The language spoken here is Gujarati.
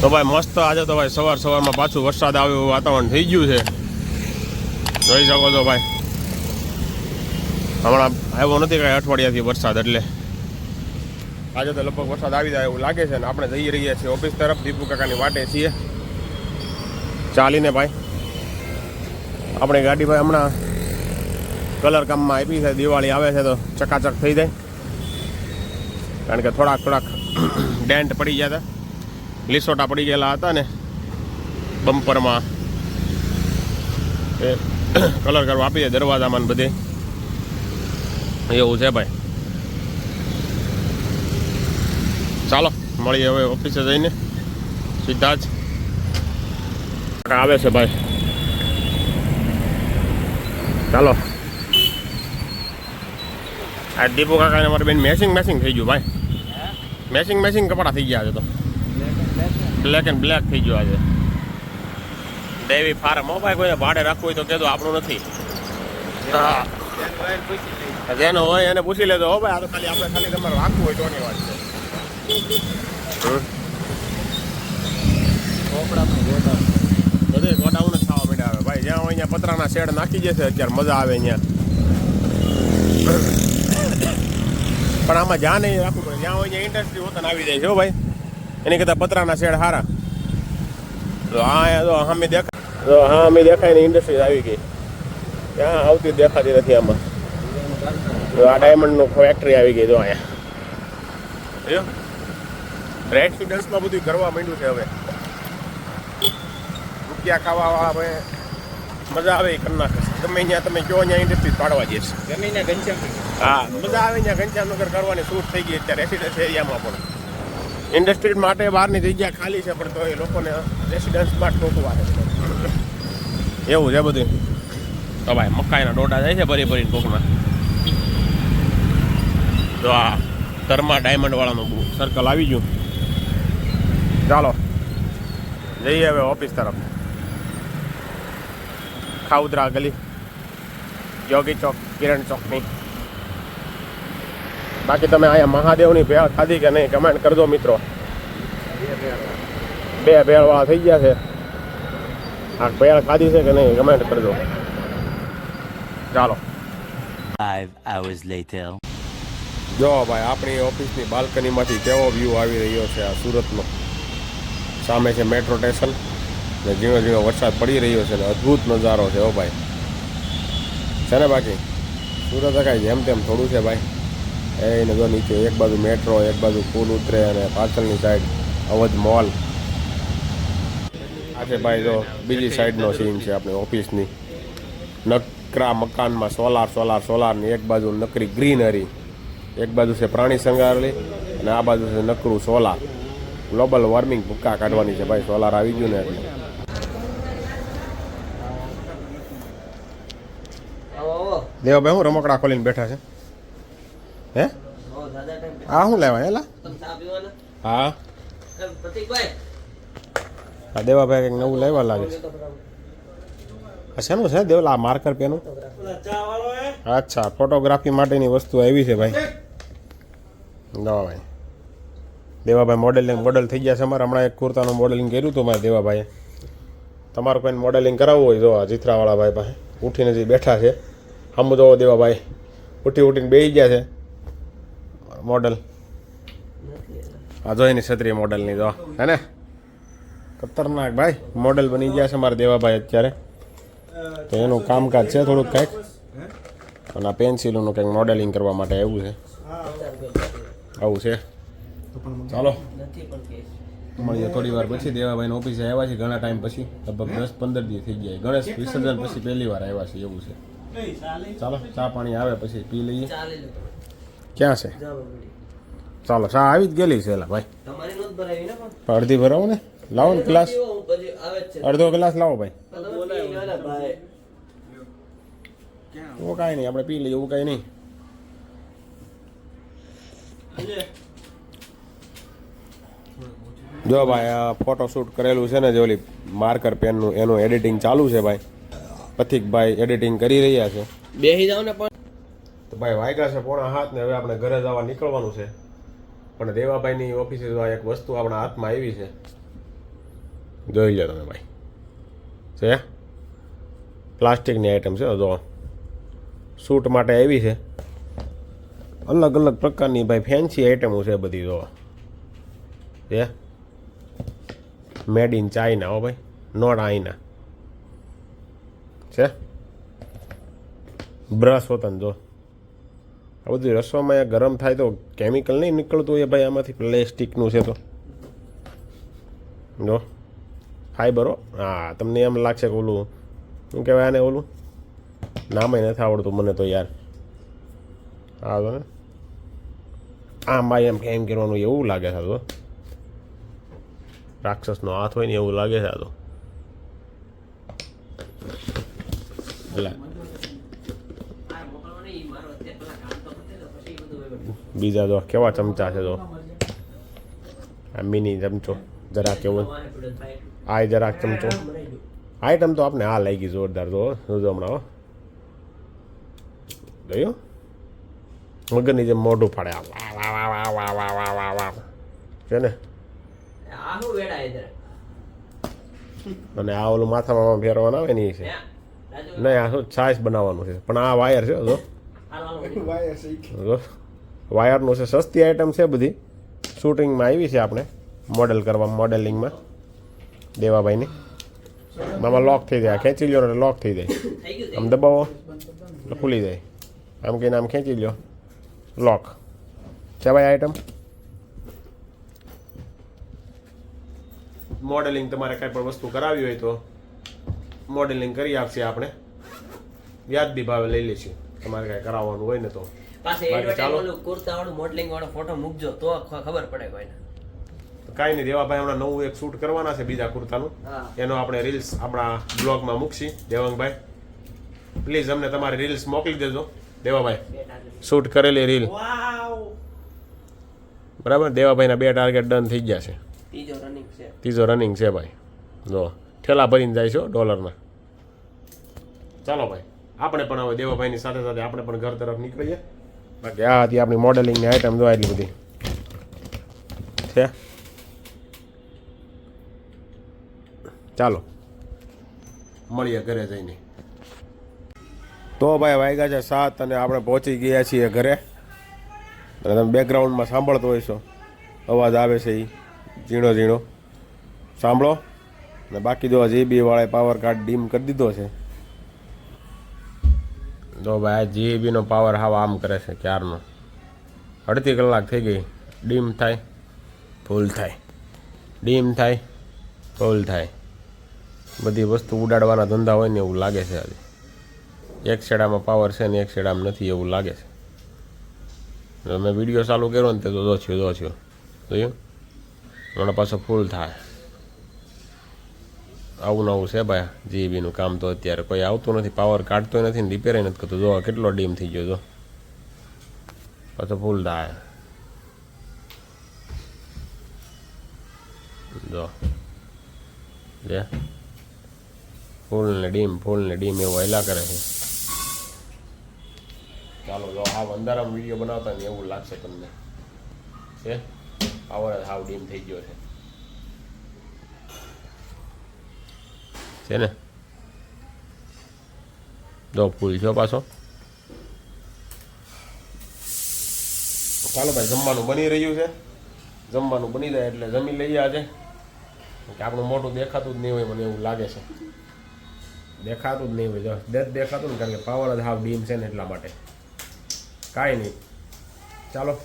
તો ભાઈ મસ્ત આજે તો ભાઈ સવારમાં પાછું વરસાદ આવ્યો વાતાવરણ થઈ ગયું છે, જોઈ શકો છો ભાઈ. હમણાં આવ્યો નથી કાંઈ અઠવાડિયાથી વરસાદ, એટલે આજે તો લગભગ વરસાદ આવી જાય એવું લાગે છે. ને આપણે જઈ રહ્યા છીએ ઓફિસ તરફ, દીપુ કાકાની વાટે છીએ ચાલીને ભાઈ. આપણી ગાડી ભાઈ હમણાં કલર કામમાં આપી છે, દિવાળી આવે છે તો ચકાચક થઈ જાય, કારણ કે થોડાક ડેન્ટ પડી ગયા હતા, લીસોટા પડી ગયેલા હતા ને બમ્પરમાં, એ કલર કરવા આપી દે દરવાજામાં ને બધે, એવું છે ભાઈ. ચાલો મળીએ હવે ઓફિસે જઈને સીધા જ. આવે છે ભાઈ, ચાલો. આ દીપુ કાકાને મારી બેન મેચિંગ થઈ ગયું ભાઈ, મેચિંગ કપડાં થઈ ગયા છે, તો બ્લેક એન્ડ બ્લેક થઈ ગયું આજે. દેવી ફાર્મ હો ભાઈ, કોઈને ભાડે રાખવું હોય તો કહેતો, આપણું નથી. જેનો હોય એને પૂછી લેજો હો ભાઈ, આ તો ખાલી આપણે ખાલી તમારે રાખવું હોય તોની વાત છે. બધે ગોડાઉન જ ખાવા માંડ્યા આવે ભાઈ, જ્યાં હોય અહીંયા પતરાના શેડ નાખી જશે અત્યારે, મજા આવે અહીંયા. પણ આમાં જ્યાં નહીં રાખવું પડે, જ્યાં હોય અહીંયા ઇન્ડસ્ટ્રી હોતા આવી જાય છે ભાઈ, એની કરતાં પતરાના શેડ સારા. તો અમે દેખાય ને ઇન્ડસ્ટ્રી આવી ગઈ, ત્યાં આવતી દેખાતી નથી આમાં. તો આ ડાયમંડનું ફેક્ટરી આવી ગઈ, તો અહીંયા રેસિડન્સમાં બધું કરવા માંડ્યું છે હવે. રૂપિયા ખાવાવાળા ભાઈ મજા આવે એ કરી નાખે, ગમે ત્યાં તમે કહો ત્યાં ઇન્ડસ્ટ્રી પાડવા જઈશ. હા મજા આવે ત્યાં ઘનશ્યામનગર કરવાની શૂટ થઈ ગઈ અત્યારે રેસિડન્સ એરિયામાં પણ. ઇન્ડસ્ટ્રી માટે બહારની જગ્યા ખાલી છે, પણ તો એ લોકોને રેસિડન્સમાં ટોકવા છે, એવું છે બધું. તો ભાઈ મકાઈના ડોડા જાય છે ભરીને કોકના. તો આ તરમા ડાયમંડ વાળાનું સર્કલ આવી ગયું. ચાલો જઈએ હવે ઓફિસ તરફ. ખાઉદરા ગલી, યોગી ચોક, કિરણ ચોકની. બાકી તમે અહીંયા મહાદેવની ભેળ ખાધી કે નહીં કમેન્ટ કરજો મિત્રો. 2 ભેળવાળા થઈ ગયા છે, આ ભેળ ખાધી છે કે નહીં કમેન્ટ કરજો. ચાલો 5 hours later. જો ભાઈ આપણી ઓફિસની બાલ્કનીમાંથી કેવો વ્યૂ આવી રહ્યો છે આ સુરતનો. સામે છે મેટ્રો સ્ટેશન ને ઝીણો વરસાદ પડી રહ્યો છે ને અદ્ભુત નજારો છે હો ભાઈ, છે ને. બાકી સુરત કાંઈ જેમ તેમ થોડું છે ભાઈ. એને જો નીચે એક બાજુ મેટ્રો, એક બાજુ પુલ ઉતરે અને પાછળની સાઈડ અવધ મોલ. આ છે ભાઈ જો બીજી સાઈડનો સીન છે આપણી ઓફિસની. નકરા મકાનમાં સોલારની એક બાજુ નકરી ગ્રીનરી, એક બાજુ છે પ્રાણી સંગ્રહાલય અને આ બાજુ છે નકરું સોલાર. ગ્લોબલ વોર્મિંગ ભૂક્કા કાઢવાની છે ભાઈ, સોલાર આવી ગયું ને એટલે. દેવાભાઈ હું રમકડા ખોલીને બેઠા છે હે? હા શું લેવા એલા? હા હા દેવાભાઈ કંઈક નવું લેવા લાગે છે. શેનું છે દેવલા માર્કર પેનું? અચ્છા ફોટોગ્રાફી માટેની વસ્તુ આવી છે ભાઈ. ભાઈ દેવાભાઈ મોડેલ થઈ ગયા છે અમારે. હમણાં એક કુર્તાનું મોડેલિંગ કર્યું હતું મારે દેવાભાઈએ. તમારું કોઈ મોડેલિંગ કરાવવું હોય જો જીથરાવાળા ભાઈ પાસે ઉઠીને જે બેઠા છે. હમ તો દેવાભાઈ ઉઠીને બેસી ગયા છે. મોડલ આ જોઈની ક્ષત્રિય મોડલની જો હે ને, ખતરનાક ભાઈ મોડલ બની ગયા છે મારા દેવાભાઈ અત્યારે. તો એનું કામકાજ છે થોડુંક કંઈક, અને આ પેન્સિલનું કંઈક મોડેલિંગ કરવા માટે આવ્યું છે. આવું છે. ચાલો મળીએ થોડી વાર પછી. દેવાભાઈને ઓફિસે આવ્યા છે ઘણા ટાઈમ પછી, લગભગ 10-15 દિવસ થઈ ગયા. ગણેશ વિસર્જન પછી પહેલી વાર આવ્યા છે એવું છે. ચાલો ચા પાણી આવે પછી પી લઈએ. ક્યાં છે? ચાલો ચા આવી જ ગયેલી છે એલા ભાઈ. અડધી ભરાવો ને, લાવો ને ગ્લાસ, અડધો ગ્લાસ લાવો ભાઈ. એવું કાંઈ નહીં, આપણે પી લઈએ એવું કાંઈ નહીં. જો ભાઈ આ ફોટોશૂટ કરેલું છે ને જે ઓલી માર્કર પેનનું, એનું એડિટિંગ ચાલુ છે ભાઈ. પથિકભાઈ એડિટિંગ કરી રહ્યા છે. બેસી જાવ ને પણ. તો ભાઈ વાગ્યા છે 6:30 ને હવે આપણે ઘરે જવા નીકળવાનું છે. પણ દેવાભાઈની ઓફિસે એક વસ્તુ આપણા હાથમાં આવી છે. જોઈ લો તમે ભાઈ છે પ્લાસ્ટિકની આઈટમ છે જો શૂટ માટે આવી છે અલગ અલગ પ્રકારની ભાઈ ફેન્સી આઈટમો છે બધી જો છે મેડ ઇન ચાઇના હો ભાઈ નોટ આઈના છે બ્રશ હોતા ને જો આ બધું રસોમાં ગરમ થાય તો કેમિકલ નહીં નીકળતું હોય ભાઈ આમાંથી પ્લાસ્ટિકનું છે તો જો ફાઈબરો હા તમને એમ લાગશે કે ઓલું શું કહેવાય આને ઓલું નામે નથી આવડતું મને તો યાર હા તો ને આમ ભાઈ એમ કેમ કરવાનું એવું લાગે છે તો રાક્ષસનો હાથ હોય ને એવું લાગે છે આ તો એટલે બીજા જો કેવા ચમચા છે જો આ મિની ચમચો જરાક કેવો આ જરાક ચમચો આઈટમ તો આપણે આ લાગી જોરદાર જો હમણાં હો જોયું મગરની જેમ મોઢું ફાડે વાહ વાહ વાહ વાહ વાહ વાહ વાહ વાહ વાહ છે ને અને આ ઓલું માથામાં ફેરવાનું આવે ને એ છે નહીં આ શું છાશ બનાવવાનું છે પણ આ વાયર છે જો વાયરનું છે સસ્તી આઈટમ છે બધી શૂટિંગમાં આવી છે આપણે મોડેલ કરવા મોડેલિંગમાં દેવાભાઈની આમાં લોક થઈ જાય ખેંચી લો એટલે લોક થઈ જાય આમ દબાવો એટલે ખુલી જાય આમ કહીને આમ ખેંચી લો લોક છે ભાઈ આઈટમ મોડેલિંગ તમારે કાંઈ પણ વસ્તુ કરાવી હોય તો મોડેલિંગ કરી આપશે આપણે વ્યાજબી ભાવે લઈ લઈશું તમારે કાંઈ કરાવવાનું હોય ને તો કુર્તાવાળું મોડલિંગ વાળો ફોટો મૂકજો તો ખબર પડે કોઈને કાંઈ નહીં દેવાભાઈ હમણાં નવું એક શૂટ કરવાના છે બીજા કુર્તાનું એનો આપણે રીલ્સ આપણા બ્લોગમાં મૂકશી દેવાંગભાઈ પ્લીઝ અમને તમારી રીલ્સ મોકલી દેજો દેવાભાઈ શૂટ કરેલી રીલ બરાબર દેવાભાઈના 2 ટાર્ગેટ ડન થઈ ગયા છે ત્રીજો રનિંગ છે ભાઈ જો ઠેલા ભરીને જાય છે ડોલરના ચાલો ભાઈ આપણે પણ હવે દેવાભાઈની સાથે સાથે આપણે પણ ઘર તરફ નીકળીએ બાકી આ હતી આપણી મોડેલિંગની આઈટમ જો એટલી બધી છે ચાલો મળીએ ઘરે જઈને તો ભાઈ વાગ્યા છે 7 અને આપણે પહોંચી ગયા છીએ ઘરે અને તમે બેકગ્રાઉન્ડમાં સાંભળતો હોય છો અવાજ આવે છે એ ઝીણો ઝીણો સાંભળો ને બાકી જો જીબી વાળા પાવર કાર્ડ ડીમ કરી દીધો છે જો ભાઈ આ જીબીનો પાવર હાવ આમ કરે છે ક્યારનો અડધી કલાક થઈ ગઈ ડીમ થાય ફૂલ થાય ડીમ થાય ફૂલ થાય બધી વસ્તુ ઉડાડવાના ધંધા હોય ને એવું લાગે છે આજે એક છેડામાં પાવર છે ને એક છેડામાં નથી એવું લાગે છે મેં વિડીયો ચાલુ કર્યો ને તે તો દોછ્યો જોયું હમણાં પાછો ફૂલ થાય આવું નવું છે ભાઈ જીબીનું કામ તો અત્યારે કોઈ આવતું નથી પાવર કાઢતો નથી ને રિપેર નથી કરતું જો કેટલો ડીમ થઈ ગયો જો પાછો ફૂલ થાય જો જે ફૂલ ને ડીમ એવું હેલા કરે છે ચાલો જો હાવ અંધારામાં વિડીયો બનાવતા ને એવું લાગશે તમને છે પાવર હાવ ડીમ થઈ ગયો છે ને જો ફૂલ છો પાછો ચાલો ભાઈ જમવાનું બની રહ્યું છે જમવાનું બની જાય એટલે જમી લઈએ આજે કે આપણું મોટું દેખાતું જ નહીં હોય મને એવું લાગે છે દેખાતું જ નહીં હોય જો દેખાતું ને કારણ કે પાવર જ હાવ ડીમ છે ને એટલા માટે કાંઈ નહીં ચાલો